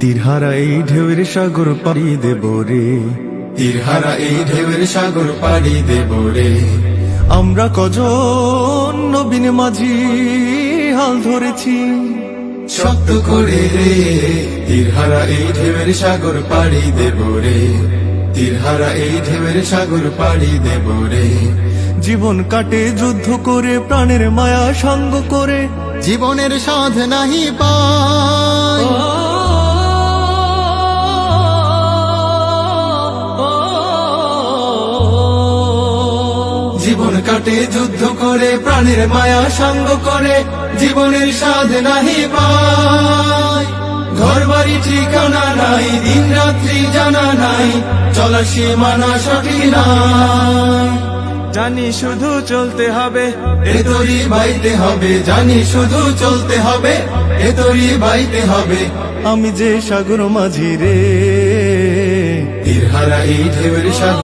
তীরহারা এই ঢেউয়ের সাগর পাড়ি দেব রে, তীরহারা এই ঢেউয়ের সাগর পাড়ি দেব রে। আমরা কজন নবীন মাঝি হাল ধরেছি শক্ত করে রে, তীরহারা এই ঢেউয়ের সাগর পাড়ি দেব রে, তীরহারা এই ঢেউয়ের সাগর পাড়ি দেব রে। জীবন কাটে যুদ্ধ করে, প্রাণের মায়া সঙ্গ করে, জীবনের সাধ নাহি পাই, জীবন কাটে যুদ্ধ করে, প্রাণের মায়া সঙ্গ করে, জীবনের সাধ নাহি পাই। ঘর বাড়ি ঠিকানা নাই, দিন রাত্রি জানা নাই, চলার সীমানা সঠিক নাই। জানি শুধু চলতে হবে, এ তরি বাইতে হবে, জানি শুধু চলতে হবে, এ তরি বাইতে হবে। আমি যে সাগর মাঝি রে, তীরহারা এই ঢেউয়ের সাগর